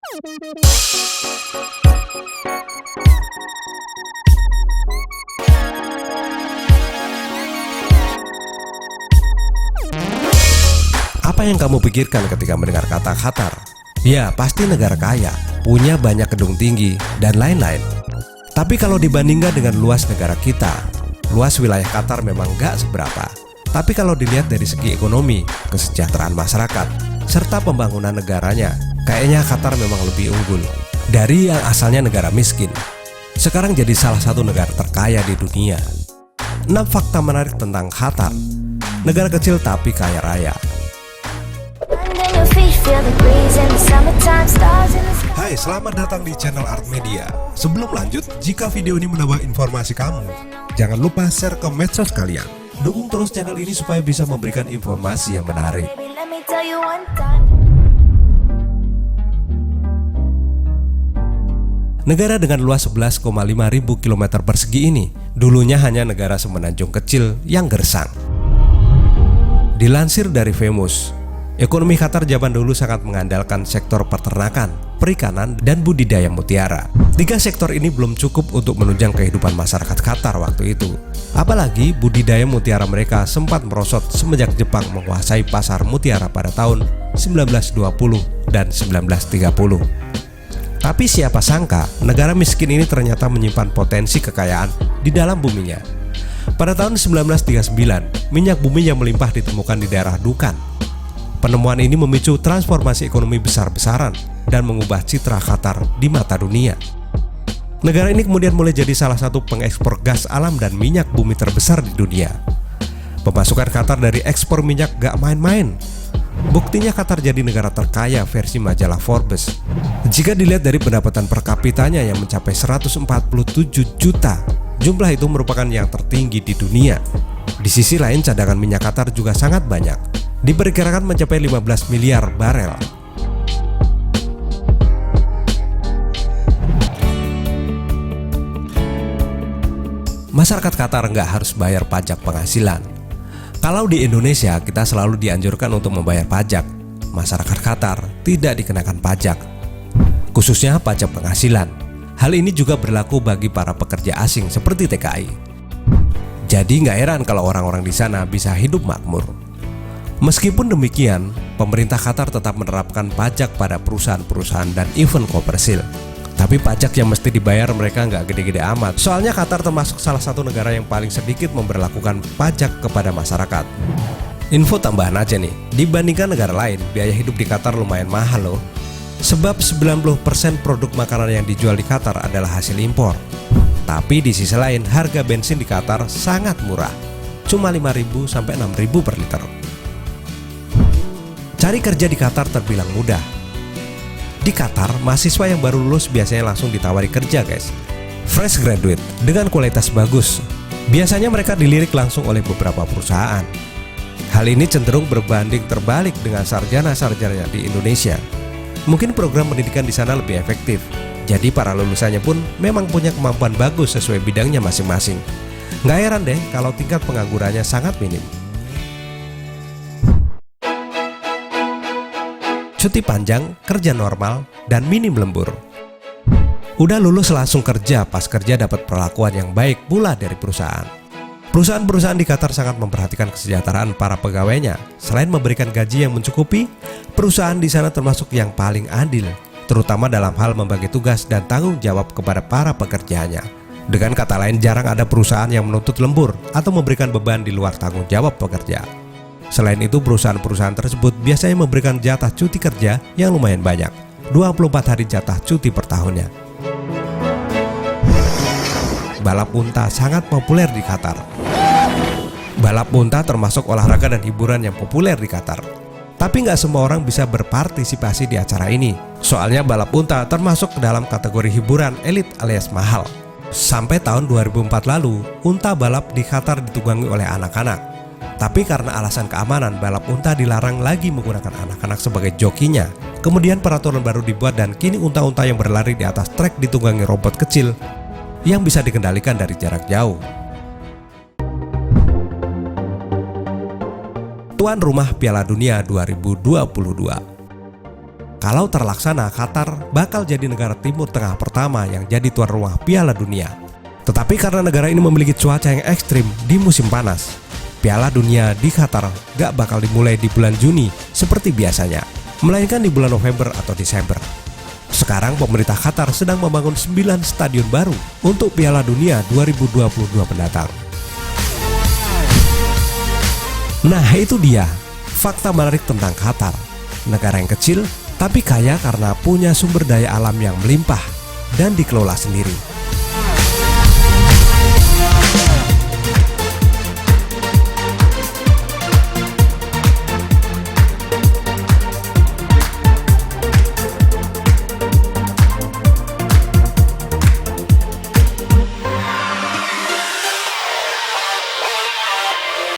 Apa yang kamu pikirkan ketika mendengar kata Qatar? Ya, pasti negara kaya, punya banyak gedung tinggi, dan lain-lain. Tapi kalau dibandingkan dengan luas negara kita, luas wilayah Qatar memang gak seberapa. Tapi kalau dilihat dari segi ekonomi, kesejahteraan masyarakat, serta pembangunan negaranya, kayaknya Qatar memang lebih unggul. Dari yang asalnya negara miskin, sekarang jadi salah satu negara terkaya di dunia. 6 fakta menarik tentang Qatar, negara kecil tapi kaya raya. Hai, selamat datang di channel Art Media. Sebelum lanjut, jika video ini menambah informasi kamu, jangan lupa share ke medsos kalian. Dukung terus channel ini supaya bisa memberikan informasi yang menarik. Negara dengan luas 11,5 ribu kilometer persegi ini dulunya hanya negara semenanjung kecil yang gersang. Dilansir dari Famous, ekonomi Qatar zaman dulu sangat mengandalkan sektor peternakan, perikanan, dan budidaya mutiara. 3 sektor ini belum cukup untuk menunjang kehidupan masyarakat Qatar waktu itu. Apalagi budidaya mutiara mereka sempat merosot semenjak Jepang menguasai pasar mutiara pada tahun 1920 dan 1930. Tapi siapa sangka, negara miskin ini ternyata menyimpan potensi kekayaan di dalam buminya. Pada tahun 1939, minyak bumi yang melimpah ditemukan di daerah Dukan. Penemuan ini memicu transformasi ekonomi besar-besaran dan mengubah citra Qatar di mata dunia. Negara ini kemudian mulai jadi salah satu pengekspor gas alam dan minyak bumi terbesar di dunia. Pemasukan Qatar dari ekspor minyak gak main-main. Buktinya Qatar jadi negara terkaya versi majalah Forbes. Jika dilihat dari pendapatan per kapitanya yang mencapai 147 juta, jumlah itu merupakan yang tertinggi di dunia. Di sisi lain, cadangan minyak Qatar juga sangat banyak, diperkirakan mencapai 15 miliar barel. Masyarakat Qatar nggak harus bayar pajak penghasilan. Kalau di Indonesia, kita selalu dianjurkan untuk membayar pajak. Masyarakat Qatar tidak dikenakan pajak, khususnya pajak penghasilan. Hal ini juga berlaku bagi para pekerja asing seperti TKI. Jadi nggak heran kalau orang-orang di sana bisa hidup makmur. Meskipun demikian, pemerintah Qatar tetap menerapkan pajak pada perusahaan-perusahaan dan event komersil. Tapi pajak yang mesti dibayar mereka nggak gede-gede amat. Soalnya Qatar termasuk salah satu negara yang paling sedikit memberlakukan pajak kepada masyarakat. Info tambahan aja nih, dibandingkan negara lain, biaya hidup di Qatar lumayan mahal loh. Sebab 90% produk makanan yang dijual di Qatar adalah hasil impor. Tapi di sisi lain, harga bensin di Qatar sangat murah. Cuma 5.000 sampai 6.000 per liter. Cari kerja di Qatar terbilang mudah. Di Qatar, mahasiswa yang baru lulus biasanya langsung ditawari kerja guys. Fresh graduate dengan kualitas bagus. Biasanya mereka dilirik langsung oleh beberapa perusahaan. Hal ini cenderung berbanding terbalik dengan sarjana-sarjana di Indonesia. Mungkin program pendidikan di sana lebih efektif. Jadi para lulusannya pun memang punya kemampuan bagus sesuai bidangnya masing-masing. Nggak heran deh kalau tingkat penganggurannya sangat minim. Cuti panjang, kerja normal, dan minim lembur. Udah lulus langsung kerja, pas kerja dapat perlakuan yang baik pula dari perusahaan. Perusahaan-perusahaan di Qatar sangat memperhatikan kesejahteraan para pegawainya. Selain memberikan gaji yang mencukupi, perusahaan di sana termasuk yang paling adil, terutama dalam hal membagi tugas dan tanggung jawab kepada para pekerjanya. Dengan kata lain, jarang ada perusahaan yang menuntut lembur atau memberikan beban di luar tanggung jawab pekerja. Selain itu, perusahaan-perusahaan tersebut biasanya memberikan jatah cuti kerja yang lumayan banyak, 24 hari jatah cuti per tahunnya. Balap unta sangat populer di Qatar. Balap unta termasuk olahraga dan hiburan yang populer di Qatar. Tapi nggak semua orang bisa berpartisipasi di acara ini. Soalnya balap unta termasuk ke dalam kategori hiburan elit alias mahal. Sampai tahun 2004 lalu, unta balap di Qatar ditunggangi oleh anak-anak. Tapi karena alasan keamanan, balap unta dilarang lagi menggunakan anak-anak sebagai jokinya. Kemudian peraturan baru dibuat dan kini unta-unta yang berlari di atas trek ditunggangi robot kecil yang bisa dikendalikan dari jarak jauh. Tuan rumah Piala Dunia 2022. Kalau terlaksana, Qatar bakal jadi negara Timur Tengah pertama yang jadi tuan rumah Piala Dunia. Tetapi karena negara ini memiliki cuaca yang ekstrim di musim panas, Piala Dunia di Qatar gak bakal dimulai di bulan Juni seperti biasanya, melainkan di bulan November atau Desember. Sekarang pemerintah Qatar sedang membangun 9 stadion baru untuk Piala Dunia 2022 mendatang. Nah, itu dia fakta menarik tentang Qatar. Negara yang kecil tapi kaya karena punya sumber daya alam yang melimpah dan dikelola sendiri.